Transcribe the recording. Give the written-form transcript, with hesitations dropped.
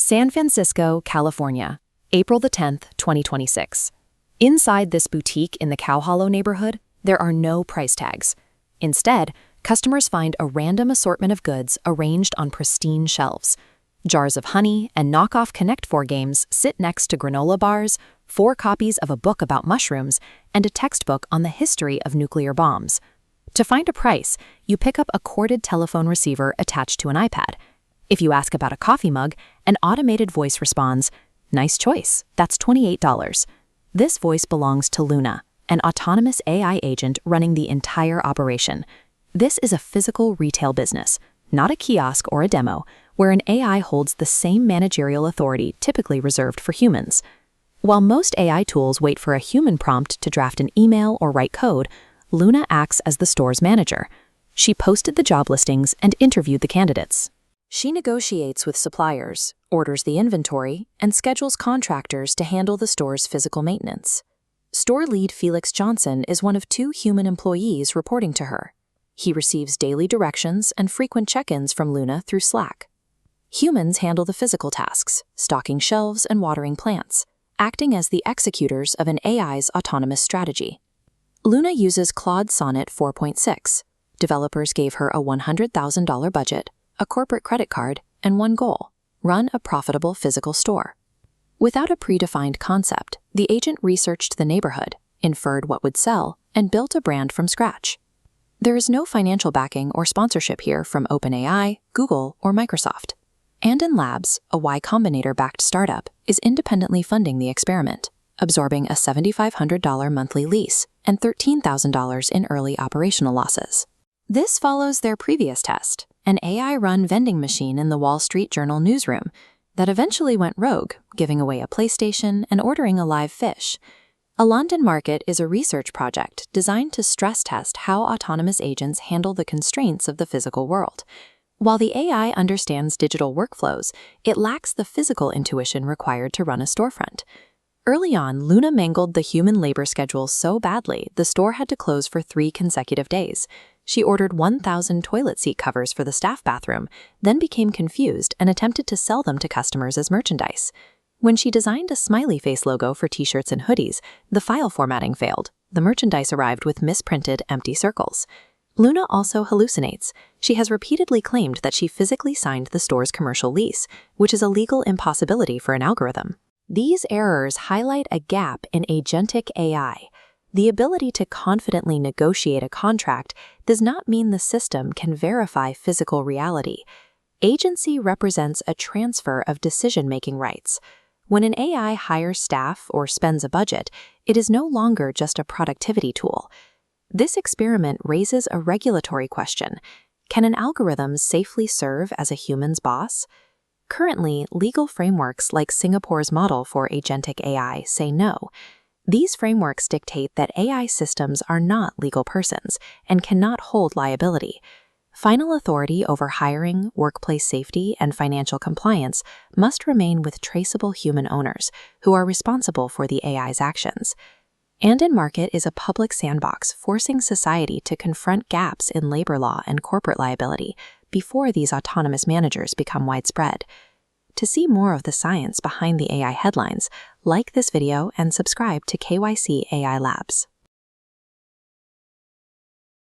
San Francisco, California, April the 10th, 2026. Inside this boutique in the Cow Hollow neighborhood, there are no price tags. Instead, customers find a random assortment of goods arranged on pristine shelves. Jars of honey and knockoff Connect 4 games sit next to granola bars, 4 copies of a book about mushrooms, and a textbook on the history of nuclear bombs. To find a price, you pick up a corded telephone receiver attached to an iPad. If you ask about a coffee mug, an automated voice responds, "Nice choice, that's $28. This voice belongs to Luna, an autonomous AI agent running the entire operation. This is a physical retail business, not a kiosk or a demo, where an AI holds the same managerial authority typically reserved for humans. While most AI tools wait for a human prompt to draft an email or write code, Luna acts as the store's manager. She posted the job listings and interviewed the candidates. She negotiates with suppliers, orders the inventory, and schedules contractors to handle the store's physical maintenance. Store lead Felix Johnson is one of 2 human employees reporting to her. He receives daily directions and frequent check-ins from Luna through Slack. Humans handle the physical tasks, stocking shelves and watering plants, acting as the executors of an AI's autonomous strategy. Luna uses Claude Sonnet 4.6. Developers gave her a $100,000 budget, a corporate credit card, and one goal: run a profitable physical store. Without a predefined concept, the agent researched the neighborhood, inferred what would sell, and built a brand from scratch. There is no financial backing or sponsorship here from OpenAI, Google, or Microsoft. Andon Labs, a Y Combinator-backed startup, is independently funding the experiment, absorbing a $7,500 monthly lease and $13,000 in early operational losses. This follows their previous test, an AI-run vending machine in the Wall Street Journal newsroom that eventually went rogue, giving away a PlayStation and ordering a live fish. Andon Market is a research project designed to stress test how autonomous agents handle the constraints of the physical world. While the AI understands digital workflows, it lacks the physical intuition required to run a storefront. Early on, Luna mangled the human labor schedule so badly the store had to close for 3 consecutive days. She ordered 1,000 toilet seat covers for the staff bathroom, then became confused and attempted to sell them to customers as merchandise. When she designed a smiley face logo for t-shirts and hoodies, the file formatting failed. The merchandise arrived with misprinted empty circles. Luna also hallucinates. She has repeatedly claimed that she physically signed the store's commercial lease, which is a legal impossibility for an algorithm. These errors highlight a gap in agentic AI. The ability to confidently negotiate a contract does not mean the system can verify physical reality. Agency represents a transfer of decision-making rights. When an AI hires staff or spends a budget, it is no longer just a productivity tool. This experiment raises a regulatory question. Can an algorithm safely serve as a human's boss? Currently, legal frameworks like Singapore's model for agentic AI say no. These frameworks dictate that AI systems are not legal persons and cannot hold liability. Final authority over hiring, workplace safety, and financial compliance must remain with traceable human owners who are responsible for the AI's actions. Andon Market is a public sandbox forcing society to confront gaps in labor law and corporate liability before these autonomous managers become widespread. To see more of the science behind the AI headlines, like this video and subscribe to KYC AI Labs.